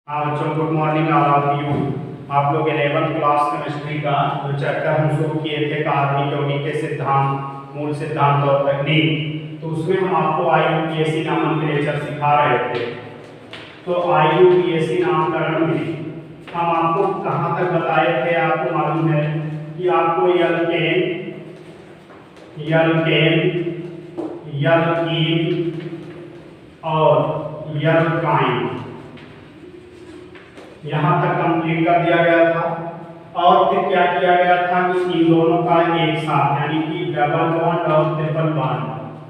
हाँ बच्चों, good morning all of you. आप लोग 11th क्लास केमिस्ट्री का जो चैप्टर हम शुरू किए थे कार्बनिक यौगिक के सिद्धांत, मूल सिद्धांत और तकनीक, तो उसमें हम आपको IUPAC नामकरण सिखा रहे थे। तो IUPAC नामकरण में हम आपको कहाँ तक बताए थे, आपको मालूम है कि आपको एल्केन, एल्कीन और एल्काइन यहाँ तक कंप्लीट कर दिया गया था। और फिर क्या किया गया था कि इन दोनों का एक साथ यानी कि डबल बॉन्ड और ट्रिपल बॉन्ड,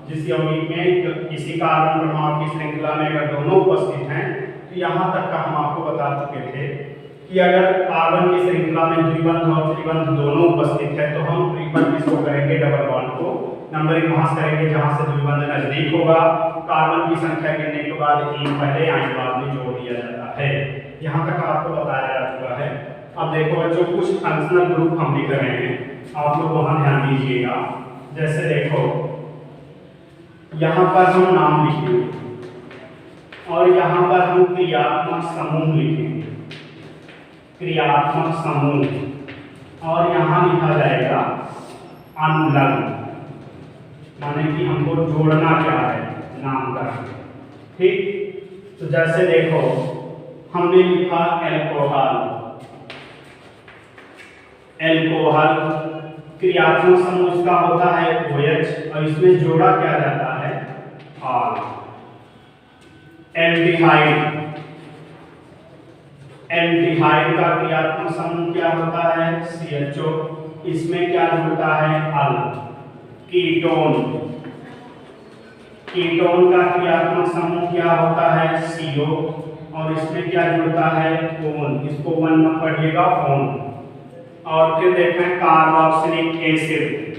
जिस यौगिक में किसी कार्बन परमाणु की श्रृंखला में अगर दोनों उपस्थित हैं, तो यहाँ तक का हम आपको बता चुके थे कि अगर कार्बन की श्रृंखला में द्विबंध और त्रिबंध दोनों उपस्थित है तो हम त्रिबंध किसको करेंगे, डबल बॉन्ड को नंबरिंग वहां से करेंगे जहां से द्विबंध नजदीक होगा। कार्बन की संख्या गिनने के बाद तीन पहले आए बाद में जोड़ दिया जाता है। यहाँ तक आपको बताया जा चुका है। अब देखो बच्चों, कुछ फंक्शनल ग्रुप हम लिख रहे हैं, आप लोग वहां ध्यान दीजिएगा। जैसे देखो यहाँ पर हम नाम लिखेंगे और यहाँ पर हम क्रियात्मक समूह लिखेंगे, क्रियात्मक समूह, और यहाँ लिखा जाएगा अनुलग्न, माने कि हमको जोड़ना क्या है, नामकरण। ठीक, तो जैसे देखो हमने लिखा एल्कोहल, एल्कोहल क्रियात्मक समूह इसका होता है OH और इसमें जोड़ा क्या जाता है, आल। एल्डिहाइड, एल्डिहाइड का क्रियात्मक समूह क्या होता है, CHO, इसमें क्या जुड़ता है, अल। कीटोन, कीटोन का क्रियात्मक समूह क्या होता है, CO, और इसमें क्या जुड़ता है, ओन, इसको 1 में पढ़िएगा, ओन। और फिर देखें कार्बोक्सिलिक एसिड,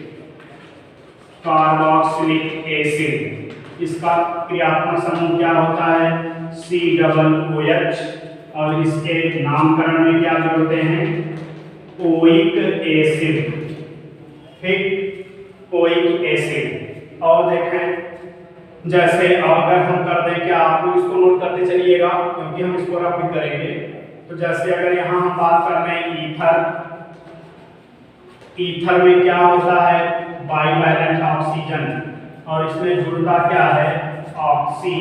कार्बोक्सिलिक एसिड, इसका क्रियात्मक समूह क्या होता है, COOH, और इसके नामकरण में क्या जोड़ते हैं, ओइक एसिड। ठीक, ओइक एसिड। और देखें जैसे अगर हम कर दें, क्या आप लोग इसको नोट करते चलिएगा क्योंकि हम इसको रफ भी करेंगे। तो जैसे अगर यहाँ हम बात कर रहे हैं ईथर, ईथर में क्या होता है, बाइवैलेंट ऑक्सीजन, और इसमें जुड़ता क्या है, ऑक्सी,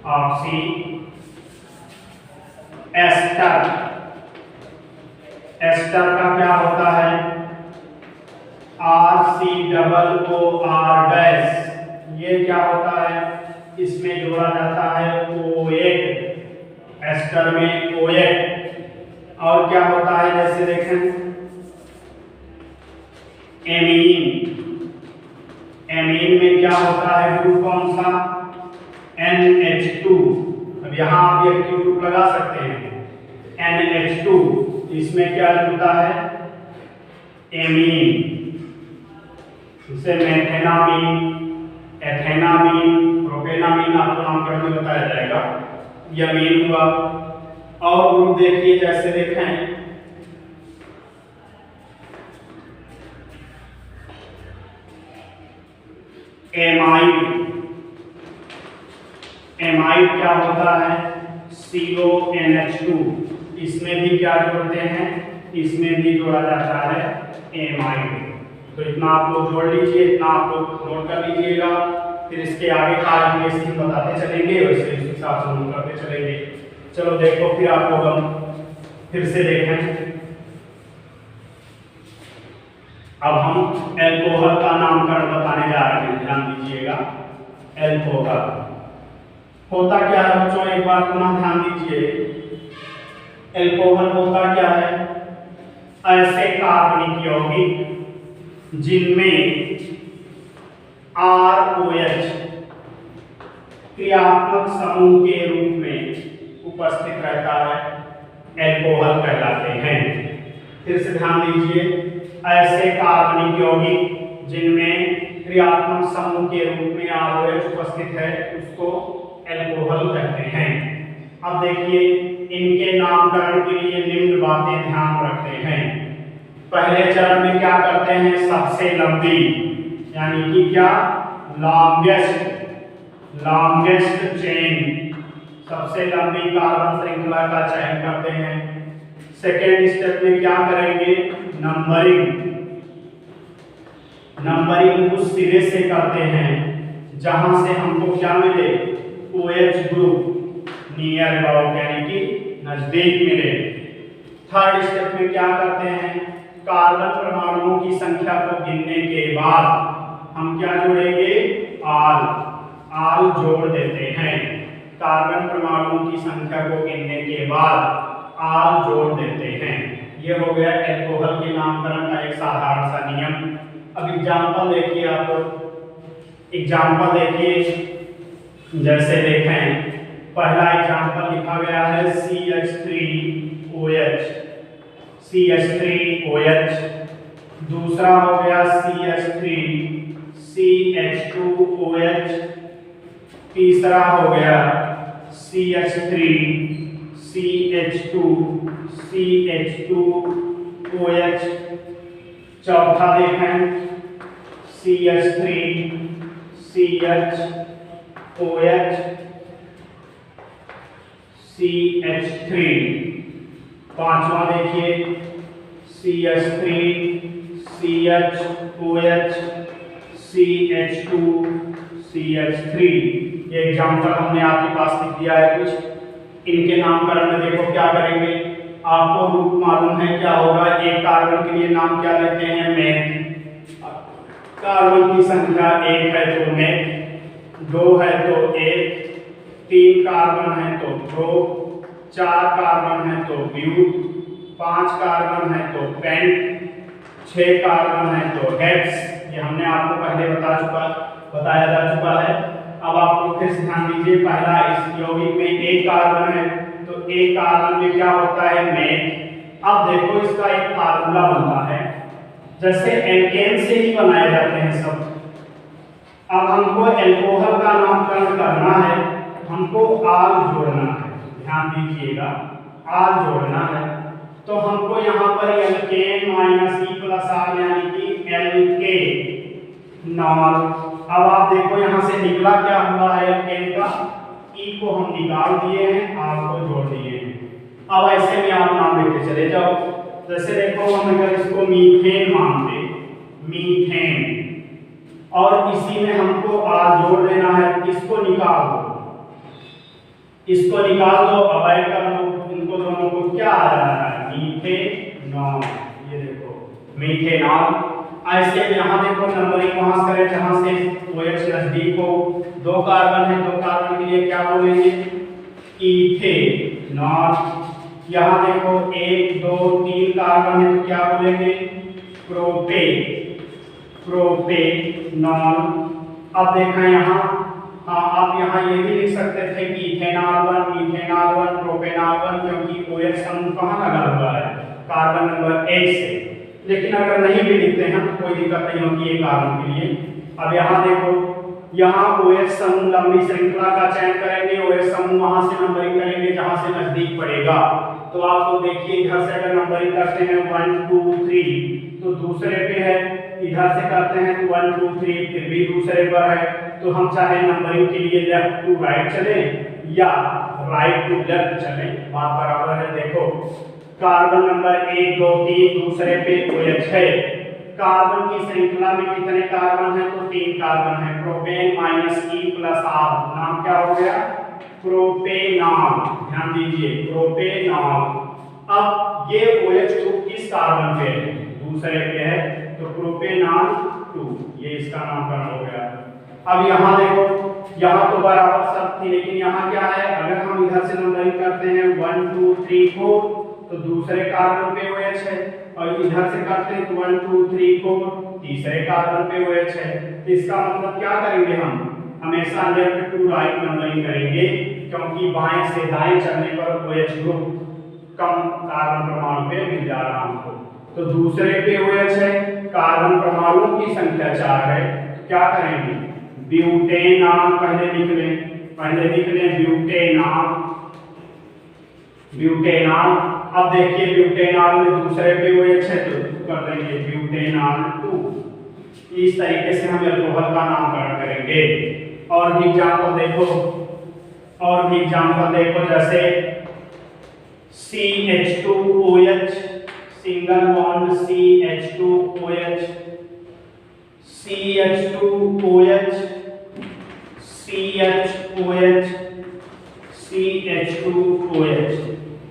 ऑक्सी। एस्टर, एस्टर का क्या होता है, RCOOR', ये क्या होता है, इसमें जोड़ा जाता है OH, एस्टर में OH। और क्या होता है, जैसे देखें एमीन, एमीन में क्या होता है, ग्रुप कौन सा, NH2। अब यहाँ आप ये ग्रुप लगा सकते हैं, NH2, इसमें क्या जुड़ता है, एमीन, इसे मेथेनामीन, एथेनामीन, प्रोपेनामीन आपको नामकरण में बताया जाएगा, यह अमीन हुआ। और ग्रुप देखिए, जैसे देखें एमाइड, एमाइड क्या होता है, CONH2, इसमें भी क्या जोड़ते हैं, इसमें भी जोड़ा जाता है एमाइड। तो इतना आप लोग जोड़ लीजिए, इतना आप लोग नोट कर लीजिएगा, फिर इसके आगे का हम बताते चलेंगे, वैसे इस हिसाब से हम करते चलेंगे। चलो देखो, फिर आप लोग हम फिर से देखें। अब हम एल्कोहल का नामकरण बताने जा रहे हैं, ध्यान दीजिएगा। एल्कोहल होता क्या है बच्चों, एक बार पुनः ध्यान दीजिए। एल्कोहल होता क्या है, ऐसे कार्बनिक यौगिक जिनमें ROH क्रियात्मक समूह के रूप में उपस्थित रहता है, एल्कोहल कहलाते हैं। फिर से ध्यान दीजिए, ऐसे कार्बनिक यौगिक जिनमें क्रियात्मक समूह के रूप में ROH उपस्थित है, उसको एल्कोहल कहते हैं। अब देखिए, इनके नामकरण के लिए निम्न बातें ध्यान रखते हैं। पहले चरण में क्या करते हैं, सबसे लंबी यानी कि क्या, लॉन्गेस्ट, लॉन्गेस्ट चेन, सबसे लंबी कार्बन श्रृंखला का चयन करते हैं। सेकेंड स्टेप में क्या करेंगे, नंबरिंग उस सिरे से करते हैं जहां से हमको क्या मिले, OH ग्रुप नियर अबाउट यानी कि नजदीक मिले। थर्ड स्टेप में क्या करते हैं, कार्बन परमाणुओं की संख्या को गिनने के बाद हम क्या जोड़ेंगे, आल जोड़ देते हैं। कार्बन परमाणुओं की संख्या को गिनने के बाद आल जोड़ देते हैं। ये हो गया एल्कोहल के नामकरण का एक साधारण सा नियम। अब एग्जांपल देखिए, आप एग्जांपल देखिए, जैसे देखें पहला एग्जांपल लिखा गया है CH3OH, दूसरा हो गया CH3CH2OH, तीसरा हो गया CH3CH2CH2OH, चौथा देखें CH3CHOH CH3, पांचवा देखिए CH3CHOH CH2 CH3। ये एग्जांपल हमने आपके पास लिख दिया है कुछ। इनके नामकरण में देखो क्या करेंगे, आपको रूप मालूम है क्या होगा, एक कार्बन के लिए नाम क्या लेते हैं, मेथ। कार्बन की संख्या 1 है तो मेथ, 2 है तो 1, 3 कार्बन है तो प्रो, 4 कार्बन है तो ब्यूट, 5 कार्बन है तो पेंट, 6 कार्बन है तो हेक्स। ये हमने आपको पहले बताया जा चुका है। अब आप लोग फिर से ध्यान दीजिए, पहला इस यौगिक में 1 कार्बन है तो 1 कार्बन में क्या होता है, मेथ। अब देखो इसका एक फार्मूला बनता है, जैसे एल्केन से ही बनाए जाते हैं सब। अब हमको एल्कोहल का नामकरण करना है, हमको आल जोड़ना है, ध्यान दीजिएगा, आल जोड़ना है। तो हमको यहाँ पर alkane minus E plus r यानी कि एल्केनॉल। अब आप देखो यहाँ से निकला क्या हुआ है, एल्केन का E को हम निकाल दिए हैं, आर को जोड़ दिए हैं। अब ऐसे में आप नाम लेते चले जाओ। जैसे देखो हम अगर इसको मीथेन मानते, मीथेन, और इसी में हमको आर जोड़ देना है, इसको निकाल दो, अब ऐड कर दो, इनको दोनों को क्या आ रहा है, मीथेनॉल। ये देखो मीथेनॉल। ऐसे यहाँ देखो नंबरिंग वहां करें जहां से OH नजदीक हो। 2 कार्बन है, 2 कार्बन के लिए क्या बोलेंगे, इथेनॉल। यहाँ देखो 1 2 3 कार्बन है तो क्या बोलेंगे, प्रोपेनॉल। अब देखा यहाँ, हाँ आप यहाँ ये भी लिख सकते थे कि इथेनॉल 1 प्रोपेनॉल 1, क्योंकि OH समूह कहाँ लगा हुआ है, कार्बन नंबर 1 से। लेकिन अगर नहीं भी लिखते हैं तो कोई दिक्कत नहीं होती है कार्बन के लिए। अब यहाँ देखो, यहाँ OH समूह लंबी श्रृंखला का चयन करेंगे, OH समूह वहां से नंबरिंग करेंगे जहां से नजदीक पड़ेगा। तो आप लोग देखिए इधर से अगर नंबरिंग करते हैं 1 2 3 तो दूसरे पे है, इधर से करते हैं 1 2 3 फिर भी दूसरे पर है। तो हम चाहे नंबरिंग के लिए लेफ्ट टू राइट चले या राइट टू लेफ्ट चले, बात बराबर है। देखो कार्बन नंबर 1 2 3 दूसरे पे OH है। कार्बन की श्रृंखला में कितने कार्बन है, तो 3 कार्बन है। Propane minus E plus r, नाम क्या हो गया, प्रोपेनॉल। ध्यान दीजिए प्रोपेनॉल। अब ये OH ग्रुप किस कार्बन पे है, दूसरे पे है, तो प्रोपेनॉल 2, ये इसका नामकरण हो गया। अब यहाँ देखो, यहाँ तो बराबर सब थी, लेकिन यहाँ क्या है, अगर हम इधर से नंबरिंग करते हैं 1 2 3 4 तो दूसरे कार्बन पे OH है, और इधर से करते हैं 1 2 3 4 तीसरे कार्बन पे OH है। तो इसका मतलब क्या करेंगे, हम हमेशा लेफ्ट टू राइट नंबरिंग करेंगे, क्योंकि बाएं से दाएं चलने पर OH ग्रुप कम कार्बन परमाणु पे मिल जा रहा हमको। तो दूसरे पे OH है, कार्बन परमाणुओं की संख्या 4 है, तो क्या करेंगे, ब्यूटेनॉल पहले लिख लें ब्यूटेनॉल। अब देखिए ब्यूटेनॉल में दूसरे पे OH है तो कर देंगे ब्यूटेनॉल 2। इस तरीके से हम एल्कोहल का नामकरण करेंगे। और भी एग्जांपल देखो, और भी एग्जाम्पल देखो, जैसे CH2OH, single bond CH2OH, CH2OH, CHOH, CH2OH।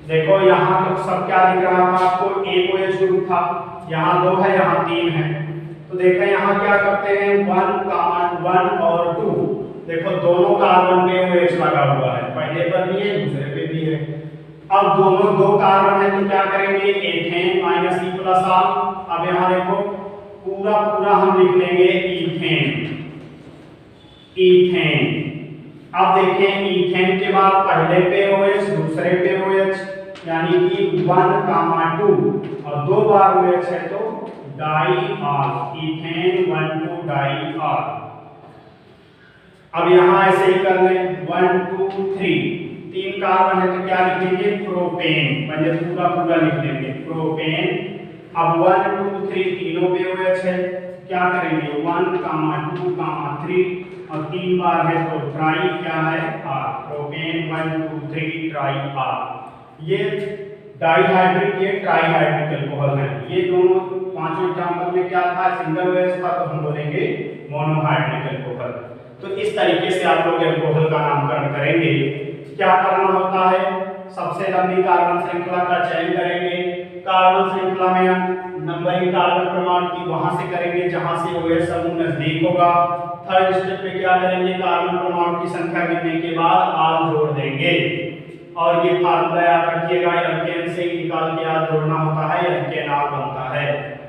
देखो यहाँ तो सब क्या दिख रहा था आपको, एक OH ग्रुप था, यहाँ 2 है, यहाँ 3 है। तो देखो यहाँ क्या करते हैं, 1 और 2, देखो दोनों कार्बन पे OH लगा हुआ है, पहले पर भी है दूसरे पे भी है। अब दोनों 2 कार्बन है तो क्या करेंगे, ethane minus E plus R। अब यहाँ देखो पूरा पूरा हम लिख लेंगे इथेन, इथेन। अब देखें इथेन के बाद पहले पे OH दूसरे पे OH, यानी कि 1, 2 और 2 बार OH है तो di R, ethane 1,2 di R। अब यहाँ ऐसे ही कर लें, 1, 2, 3 कार्बन है तो क्या लिखेंगे, प्रोपेन, पहले पूरा पूरा लिख लेंगे प्रोपेन। अब 1, 2, 3 तीनों पे OH है, क्या करेंगे 1, 2, 3 और 3 बार है तो ट्राई क्या है R, प्रोपेन 1, 2, 3 ट्राई R। ये डाइहाइड्रिक, ये ट्राइहाइड्रिक अल्कोहल है। ये दोनों पांचों एग्जांपल में क्या था, सिंगल OH था, तो हम बोलेंगे मोनोहाइड्रिक अल्कोहल। तो इस तरीके से आप लोग अल्कोहल का नामकरण करेंगे। क्या करना होता है, सबसे लंबी कार्बन श्रृंखला का चयन करेंगे, कार्बन श्रृंखला में नंबरिंग कार्बन प्रमाण की वहां से करेंगे जहां से OH समूह नजदीक होगा। थर्ड स्टेप पे क्या करेंगे, कार्बन परमाणु की संख्या गिनने के बाद R जोड़ देंगे, और ये फार्मूला याद रखिएगा, एल्केन से निकाल के R जोड़ना होता है, एल्केन R बनता है।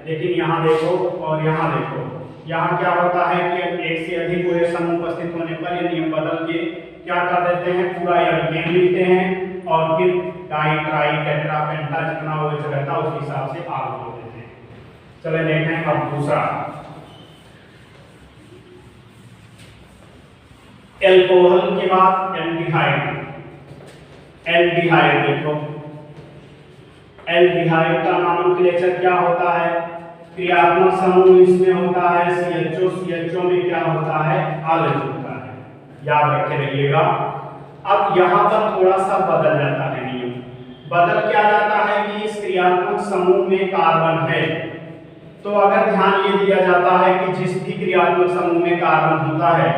लेकिन यहाँ देखो और यहाँ देखो, यहाँ क्या होता है कि एक से अधिक OH समूह उपस्थित होने पर ये नियम बदल के क्या कर देते हैं, पूरा एल्केन लिखते हैं और फिर डाई ट्राई टेट्रा पेंटा जितना OH रहता है उस हिसाब से R जोड़ देते हैं। चले देखें अब दूसरा, एल्कोहल के बाद एल्डिहाइड। एल्डिहाइड देखो, एल्डिहाइड का नोमेनक्लेचर क्या होता है, क्रियात्मक समूह इसमें होता है CHO, CHO में क्या होता है, आलज होता है, याद रखे रहिएगा। अब यहाँ पर थोड़ा सा बदल जाता है नियम, बदल क्या जाता है कि इस क्रियात्मक समूह में कार्बन है, तो अगर ध्यान ये दिया जाता है कि जिस भी क्रियात्मक समूह में कार्बन होता है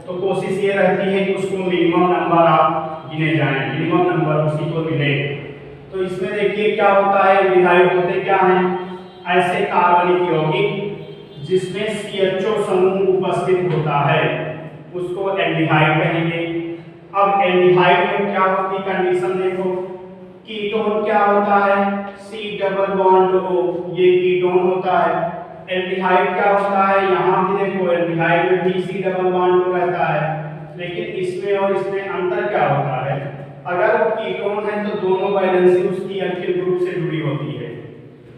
तो कोशिश ये रहती है कि उसको मिनिमम नंबर आप गिने जाएं, मिनिमम नंबर उसी को मिले। तो इसमें देखिए क्या होता है, एल्डिहाइड होते क्या हैं, ऐसे कार्बनिक यौगिक जिसमें CHO समूह उपस्थित होता है उसको एल्डिहाइड कहेंगे। अब एल्डिहाइड में क्या होती कंडीशन देखो, कीटोन क्या होता है, C डबल बॉन्ड O, ये कीटोन होता है। एल्डिहाइड क्या होता है, यहाँ भी देखो एल्डिहाइड में भी C डबल बॉन्ड O रहता है, लेकिन इसमें और इसमें अंतर क्या होता है, अगर वो कीटोन है तो दोनों वैलेंसी उसकी एल्किल ग्रुप से जुड़ी होती है,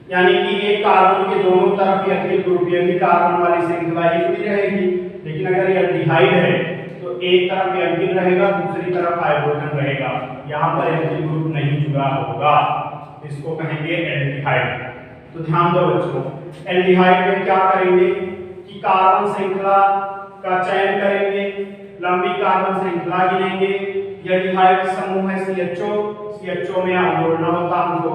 यानी कि एक कार्बन के दोनों तरफ एल्किल ग्रुप, ये भी कार्बन वाली श्रृंखला ही जुड़ी रहेगी। लेकिन अगर ये एल्डिहाइड है तो एक तरफ एल्किल रहेगा, दूसरी तरफ हाइड्रोजन रहेगा, यहाँ पर एल्किल ग्रुप नहीं जुड़ा होगा, इसको कहेंगे एल्डिहाइड। तो ध्यान दो बच्चों, एल्डिहाइड में क्या करेंगे कि कार्बन श्रृंखला का चयन करेंगे, लंबी कार्बन श्रृंखला गिनेंगे, एल्डिहाइड समूह है CHO में आप जोड़ना होता हमको।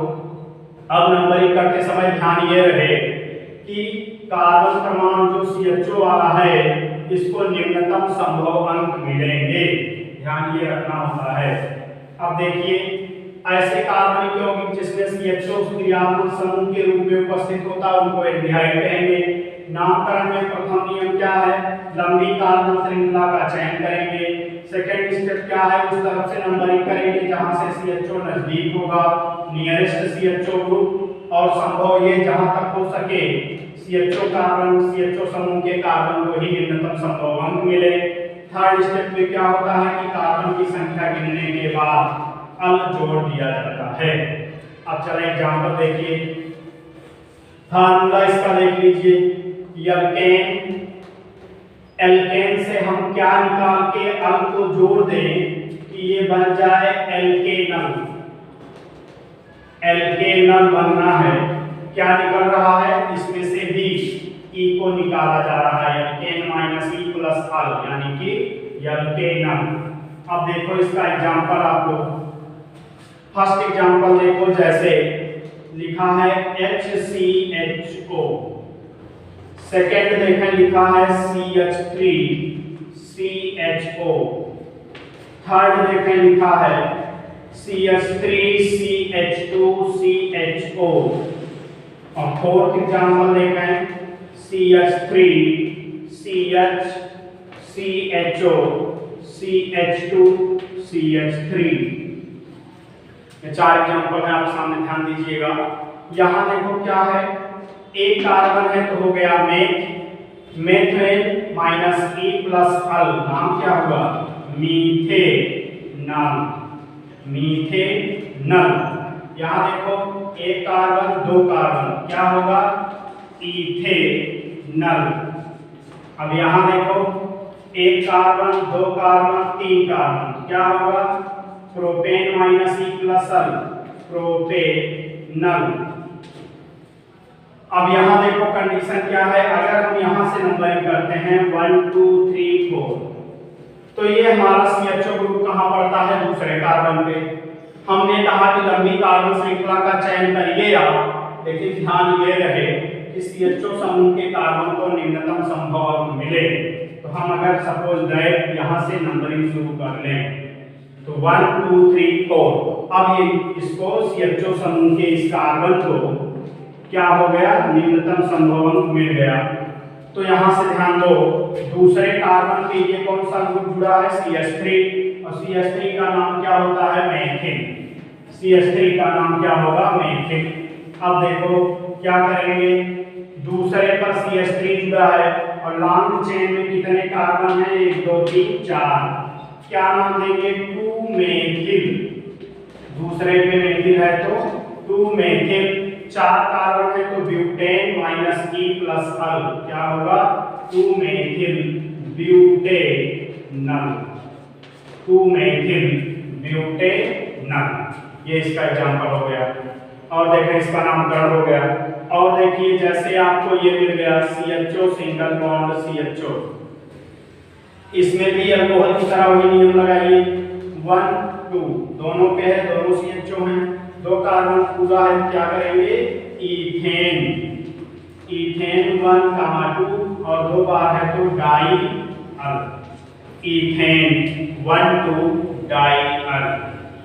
अब नंबरिंग करते समय ध्यान ये रहे कि कार्बन परमाणु जो CHO वाला है इसको निम्नतम संभव अंक मिलेंगे, ध्यान ये रखना होता है। अब देखिए ऐसे कार्बनिक यौगिक जिसमें CHO क्रियात्मक समूह के रूप में उपस्थित होता है उनको एल्डिहाइड कहेंगे। नामकरण में प्रथम नियम क्या है, लंबी कार्बन श्रृंखला का चयन करेंगे। सेकंड स्टेप क्या है, उस तरफ से नंबरिंग करेंगे जहां से CHO नजदीक होगा, नियरेस्ट CHO ग्रुप, और संभव ये जहां तक हो सके CHO समूह के कार्बन को ही निम्नतम संभव अंक मिले। थर्ड स्टेप में क्या होता है कि कार्बन की संख्या गिनने के बाद अल जोड़ दिया जाता है। अब चले एग्जांपल देखिए, फार्मूला इसका देख लीजिए, एल्केन, एल्केन से हम क्या निकाल के अल को जोड़ दें कि ये बन जाए एल्केनल, एल्केनल बनना है। क्या निकल रहा है, इसमें से भी E को निकाला जा रहा है, एल्केन माइनस E प्लस अल, यानी कि एल्केनल। अब देखो इसका एग्जांपल आप लोग फर्स्ट एग्जांपल देखो, जैसे लिखा है HCHO, सेकेंड देखें लिखा है CH3CHO, थर्ड देखें लिखा है CH3CH2CHO, और फोर्थ एग्जांपल देखें CH3CHCHO CH2CH3। ये चार एग्जांपल है, आप सामने ध्यान दीजिएगा। यहां देखो क्या है, एक कार्बन है तो हो गया मेथेन माइनस E प्लस अल, नाम क्या हुआ मीथेनॉल, मीथेनॉल। यहां देखो एक कार्बन दो कार्बन, क्या होगा इथेनॉल। अब यहां देखो एक कार्बन दो कार्बन तीन कार्बन, क्या होगा प्रोपेन माइनस E प्लस अल, प्रोपेनॉल। अब यहां देखो कंडीशन क्या है, अगर हम यहां से नंबरिंग करते हैं 1 2 3 4, तो ये हमारा CHO ग्रुप कहां पड़ता है, दूसरे कार्बन पे। हमने कहा कि लंबी कार्बन श्रृंखला का चयन करिए आप, लेकिन ध्यान ये रहे कि CHO समूह के कार्बन को निम्नतम संभव अंक मिले। तो हम अगर सपोज डायरेक्ट यहां से नंबरिंग शुरू कर लें तो 1 2 3 4, अब ये इसको CHO समूह के इस कार्बन को क्या हो गया, निम्नतम संभव अंक मिल गया। तो यहां से ध्यान दो, दूसरे कार्बन के लिए कौन सा ग्रुप जुड़ा है CH3, और CH3 का नाम क्या होता है मेथिन, CH3 का नाम क्या होगा मेथिन। अब देखो क्या करेंगे, दूसरे पर CH3 जुड़ा है और लॉन्ग चेन में कितने कार्बन हैं 1 2 3 4, क्या नाम देंगे 2 मेथिल, दूसरे पे मेथिल है तो 2 मेथिल। चार कार्बन है तो ब्यूटेन माइनस E प्लस अल, क्या होगा 2 मेथिल ब्यूटेनॉल, 2 मेथिल ब्यूटेनॉल। ये इसका एग्जांपल हो गया। और देखें इसका नामकरण हो गया। और देखिए जैसे आपको ये मिल गया CHO सिंगल बॉन्ड CHO, इसमें भी अल्कोहल की तरह वही नियम लगाइए 1 2, दोनों पे है, दोनों CHO हैं, दो कार्बन पूरा है, क्या करेंगे इथेन, इथेन 1 2 और दो बार है तो डाई अल, इथेन 1 2 डाई अल,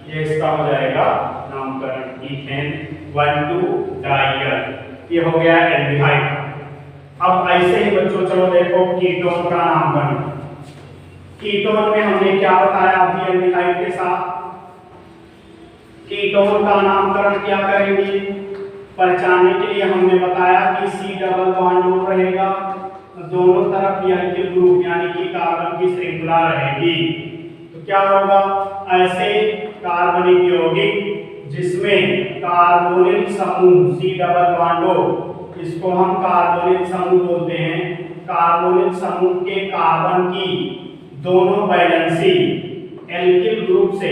ये इसका हो जाएगा नामकरण इथेन 1 2 डाई अल। ये हो गया एल्डिहाइड। अब ऐसे ही बच्चों चलो देखो कीटोन का नामकरण। कीटोन में हमने क्या बताया अभी एल्डिहाइड के साथ, कीटोन का नामकरण क्या करेंगे, पहचानने के लिए हमने बताया कि C डबल बॉन्ड रहेगा, दोनों तरफ एल्किल ग्रुप यानी कि कार्बन की श्रृंखला रहेगी। तो क्या होगा, ऐसे कार्बनिक यौगिक जिसमें कार्बोनिल समूह C डबल बॉन्ड हो, इसको हम कार्बोनिल समूह बोलते हैं। कार्बोनिल समूह के कार्बन की दोनों वैलेंसी एल्किल ग्रुप से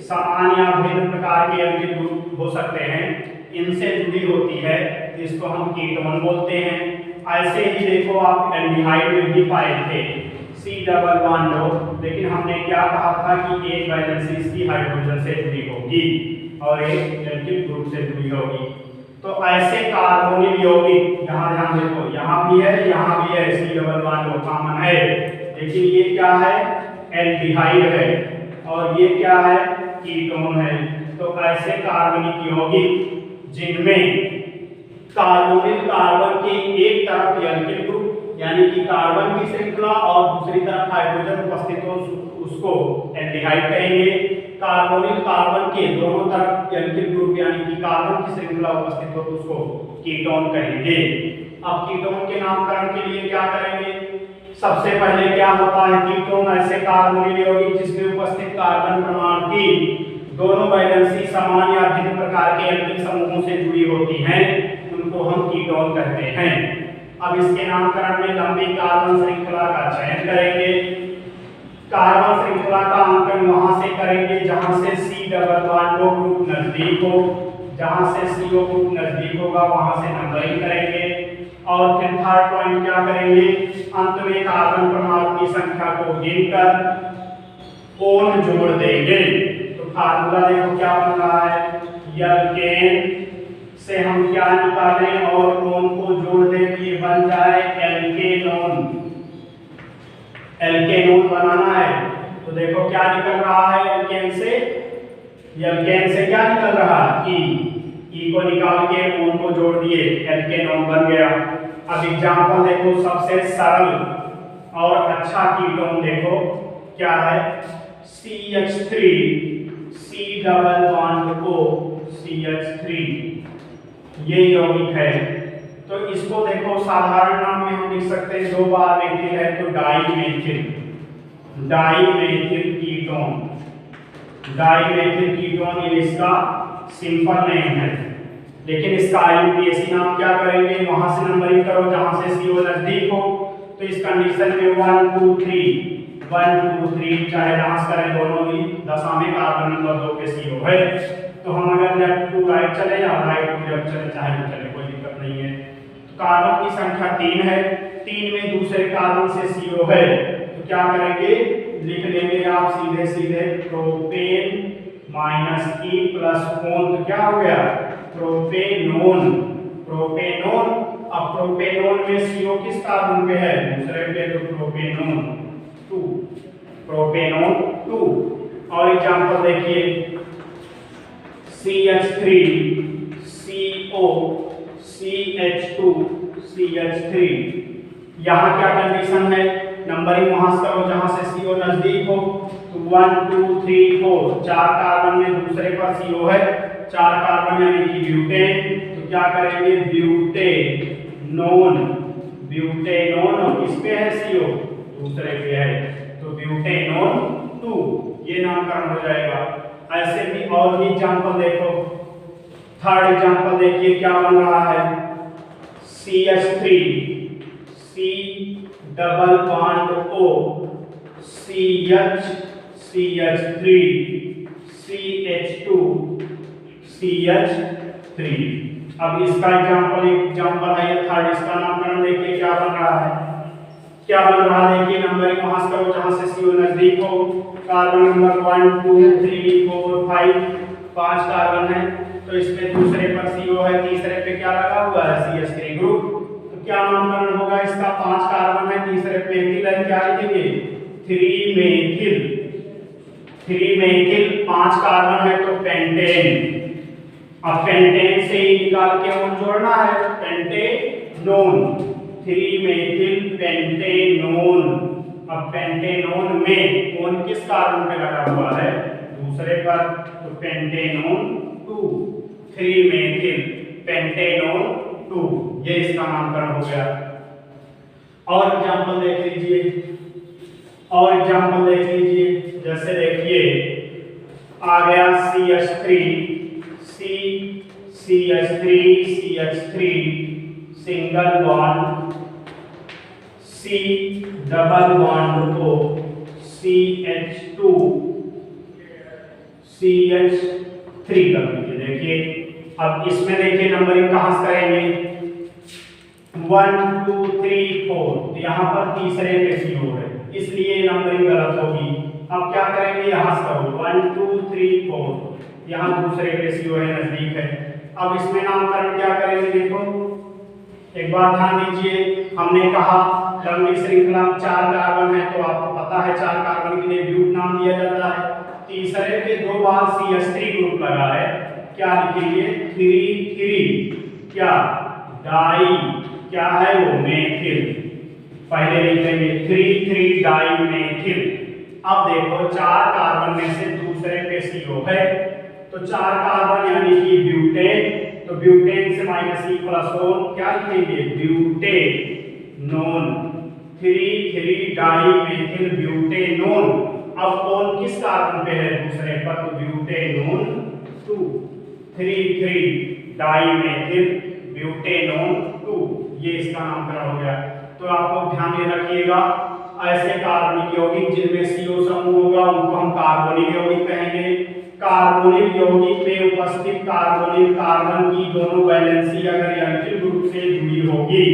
समान या भिन्न प्रकार के एल्किल ग्रुप हो सकते हैं, इनसे जुड़ी होती है, इसको हम कीटोन बोलते हैं। ऐसे ही देखो आप एल्डिहाइड में भी पाए थे C डबल बॉन्ड हो, लेकिन हमने क्या कहा था कि एक वैलेंसी इसकी हाइड्रोजन से जुड़ी होगी और एक एल्किल ग्रुप से जुड़ी होगी। तो ऐसे कार्बोनिल यौगिक, यहाँ ध्यान देखो, यहाँ भी है C डबल बॉन्ड हो कॉमन है, लेकिन ये क्या है एल्डिहाइड है और ये क्या है कीटोन है। तो ऐसे कार्बनिक यौगिक जिनमें कार्बोनिल कार्बन के एक तरफ एल्किल ग्रुप यानी कि कार्बन की श्रृंखला और दूसरी तरफ हाइड्रोजन उपस्थित हो उसको एल्डिहाइड कहेंगे। कार्बोनिल कार्बन के दोनों तरफ एल्किल ग्रुप यानी कि कार्बन की श्रृंखला उपस्थित हो तो उसको कीटोन कहेंगे। अब कीटोन के नामकरण के लिए क्या करेंगे, सबसे पहले क्या होता है कीटोन, ऐसे कार्बोनिल यौगिक जिसमें उपस्थित कार्बन परमाणु की दोनों वैलेंसी समान या भिन्न प्रकार के एल्किल समूहों से जुड़ी होती हैं, उनको हम कीटोन कहते हैं। अब इसके नामकरण में लंबी कार्बन श्रृंखला का चयन करेंगे। कार्बन श्रृंखला का अंकन वहां से करेंगे जहां से C डबल बॉन्ड ग्रुप नजदीक हो, जहां से CO ग्रुप नजदीक होगा वहां से नंबरिंग करेंगे। और फिर थर्ड पॉइंट क्या करेंगे, अंत में कार्बन परमाणु की संख्या को गिनकर ओन जोड़ देंगे। तो फार्मूला देखो क्या बन रहा है, एल्केन से हम क्या निकालें और ओन को जोड़ दें, ये बन जाए एल्केनोन। एल्केनोन बनाना है तो देखो क्या निकल रहा है एल्केन से, एल्केन से क्या निकल रहा है, ई को निकाल के ओन को जोड़ दिए, एल्केनोन बन गया। अब एग्जांपल देखो, सबसे सरल और अच्छा कीटोन देखो क्या है, CH3 C double bond O CH3, ये यौगिक है। तो इसको देखो साधारण नाम में हम लिख सकते हैं, 2 बार मेथिल है तो dimethyl, dimethyl ketone, dimethyl ketone ये इसका सिंपल नेम है। लेकिन इसका IUPAC नाम क्या करेंगे, वहां से नंबरिंग करो जहां से CO नजदीक हो। तो इस कंडीशन में 1 2 3 चाहे डांस करें दोनों ही दशा में कार्बन नंबर 2 पे CO है। तो हम अगर लेफ्ट टू राइट चले या राइट टू लेफ्ट चले, चाहे चले, कोई दिक्कत नहीं है। तो कार्बन की संख्या 3 है, 3 में दूसरे कार्बन से CO है, तो क्या करेंगे, लिख लेंगे आप सीधे सीधे propane minus E plus own, तो क्या हो गया प्रोपेनोन, प्रोपेनोन। अब प्रोपेनोन में CO किस कार्बन पे है, दूसरे पे, तो प्रोपेनोन 2, प्रोपेनोन 2। और एग्जांपल देखिए, CH3 CO CH2 CH3, यहाँ क्या कंडीशन है, नंबरिंग वहां से करो जहां से CO नजदीक हो। तो 1 2 3 4, 4 कार्बन में दूसरे पर CO है, 4 कार्बन यानी कि ब्यूटेन। तो क्या करेंगे, ब्यूटेनोन, ब्यूटेनोन, और किस पे है CO, दूसरे पे है, तो ब्यूटेनोन 2, ये नामकरण हो जाएगा। ऐसे भी और भी एग्जांपल देखो, थर्ड एग्जांपल देखिए क्या बन रहा है, CH3 C double bond O CH CH3 CH2 CH3। अब इसका एग्जांपल है ये थर्ड, इसका नामकरण देखिए क्या बन रहा है, क्या बन रहा है, देखिए नंबरिंग वहां से करो जहां से CO नजदीक हो। कार्बन नंबर 1 2 3 4 5, 5 कार्बन है, तो इसमें दूसरे पर CO है, तीसरे पे क्या लगा हुआ है, CH3 ग्रुप। तो क्या नामकरण होगा इसका, 5 कार्बन है, तीसरे पे मेथिल है, क्या लिखेंगे 3 मेथिल, 3 मेथिल, 5 कार्बन है तो पेंटेन। अब पेंटेन से ही निकाल के ओन जोड़ना है, पेंटेनोन, 3 मेथिल पेंटेनोन। अब पेंटेनोन में ओन किस कार्बन पे लगा हुआ है, दूसरे पर, तो पेंटेनोन 2, 3 मेथिल पेंटेनोन 2, ये इसका नामकरण हो गया। और एग्जांपल देख लीजिए, और एग्जांपल देख लीजिए, जैसे देखिए आ गया CH3 CH3 single bond C double bond O CH2 CH3 कर लीजिए। देखिए अब इसमें देखिए नंबरिंग कहां से करेंगे, 1 2 3 4, तो यहाँ पर तीसरे पे CO है, इसलिए नंबरिंग गलत होगी। अब क्या करेंगे, यहाँ से करो 1 2 3 4, यहाँ दूसरे पे CO है, नजदीक है। अब इसमें नामकरण क्या करेंगे, देखो एक बार ध्यान दीजिए, हमने कहा लंबी श्रृंखला में 4 कार्बन है, तो आपको पता है 4 कार्बन के लिए ब्यूट नाम दिया जाता है। तीसरे पे 2 बार CH3 ग्रुप लगा है, क्या लिखेंगे 3 क्या डाई, क्या है वो मेथिल, पहले लिखेंगे 3 डाई मेथिल। अब देखो 4 कार्बन में से दूसरे पे CO है, तो 4 कार्बन यानी कि ब्यूटेन, तो ब्यूटेन से -E प्लस ओन, क्या लिखेंगे ब्यूटेनोन, 3 डाई मेथिल ब्यूटेनोन। अब ओन किस कार्बन पे है, दूसरे पर, तो ब्यूटेनोन 2, 3 डाई मेथिल ब्यूटेनोन 2, ये इसका नामकरण हो गया। तो आपको ध्यान में रखिएगा, ऐसे कार्बनिक यौगिक जिनमें CO समूह होगा उनको हम कार्बोनिल यौगिक कहेंगे। कार्बोनिल यौगिक में उपस्थित कार्बोनिल कार्बन की दोनों वैलेंसी अगर एल्किल ग्रुप से जुड़ी होगी,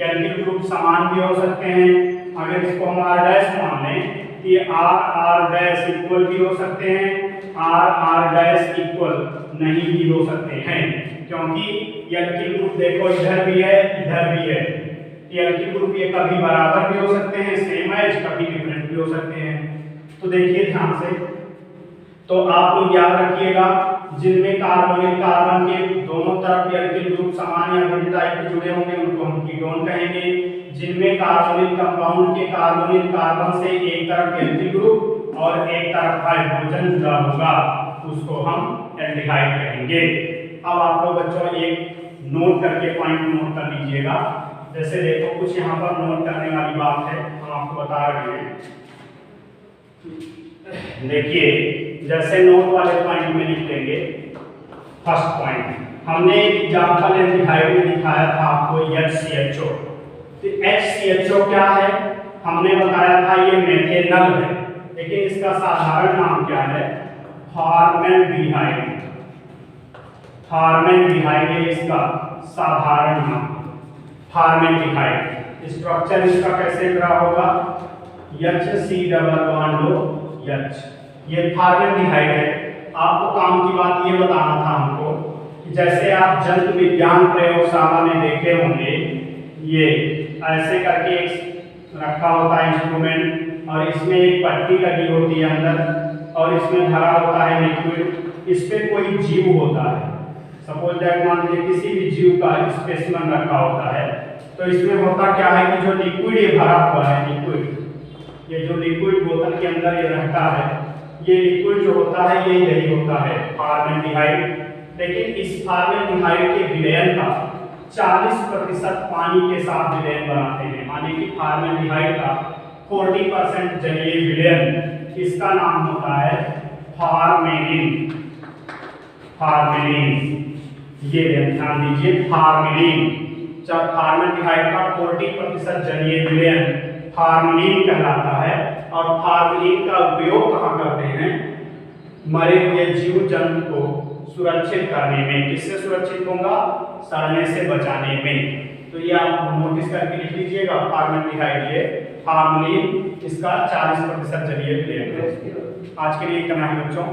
एल्किल ग्रुप समान भी हो सकते हैं, अगर इसको हम R' मान लें तो ये आर डैश इक्वल भी हो सकते हैं, आर डैश इक्वल नहीं भी हो सकते हैं, क्योंकि ये एल्किल ग्रुप देखो इधर भी है इधर भी है। ये एल्किल ग्रुप ये कभी बराबर भी हो सकते हैं, सेम एज, कभी डिफरेंट भी हो सकते हैं। तो देखिए ध्यान से, तो आप लोग याद रखिएगा जिनमें कार्बोनिल कार्बन के दोनों तरफ एल्किल ग्रुप समान या भिन्न टाइप के जुड़े होंगे उनको हम कीटोन कहेंगे। जिनमें कार्बोनिल कंपाउंड के कार्बोनिल कार्बन से एक तरफ एल्किल ग्रुप और एक तरफ हाइड्रोजन जुड़ा होगा उसको हम एल्डिहाइड कहेंगे। अब आप लोग बच्चों एक नोट करके पॉइंट नोट कर लीजिएगा। जैसे देखो कुछ यहाँ पर नोट करने वाली बात है, हम आपको बता रहे हैं। देखिए जैसे नोट वाले पॉइंट में लिख लेंगे। फर्स्ट पॉइंट हमने एक एग्जांपल एल्डिहाइड में दिखाया था आपको HCHO। तो HCHO क्या है, हमने बताया था ये मेथेनल है, लेकिन इसका साधारण नाम क्या है, फॉर्मेल्डिहाइड। फॉर्मेल्डिहाइड है इसका साधारण नाम, फॉर्मेल्डिहाइड। स्ट्रक्चर इसका कैसे ड्रा होगा, HC डबल बॉन्ड H। ये फॉर्मेल्डिहाइड है। आपको काम की बात ये बताना था हमको कि जैसे आप जंतु विज्ञान प्रयोगशाला में देखे होंगे, ये ऐसे करके एक रखा होता है इंस्ट्रूमेंट और इसमें एक पट्टी लगी होती है अंदर और इसमें भरा होता है लिक्विड। इस पे कोई जीव होता है, सपोज दैट मान लीजिए किसी भी जीव का स्पेसिमेन रखा होता है। तो इसमें होता क्या है कि जो लिक्विड ये भरा हुआ है, लिक्विड ये जो लिक्विड बोतल के अंदर ये रहता है, ये लिक्विड जो होता है ये यही होता है फॉर्मेल्डिहाइड। लेकिन इस फॉर्मेल्डिहाइड के विलयन का 40% पानी के साथ विलयन बनाते हैं, माने कि फॉर्मेल्डिहाइड का 40% जलीय विलयन, इसका नाम होता है फॉर्मेलिन। फॉर्मेलिन, ये ध्यान दीजिए, फॉर्मेलिन। जब फॉर्मेल्डिहाइड का 40% जलीय विलयन फॉर्मेलिन कहलाता है। और फॉर्मेलिन का उपयोग कहाँ करते हैं, मरे हुए जीव जंतु को सुरक्षित करने में। किससे सुरक्षित होगा, सड़ने से बचाने में। तो ये आप नोटिस करके लिख लीजिएगा, फॉर्मेल्डिहाइड ये फॉर्मेलिन, इसका 40% जलीय विलयन है। आज के लिए इतना ही बच्चों।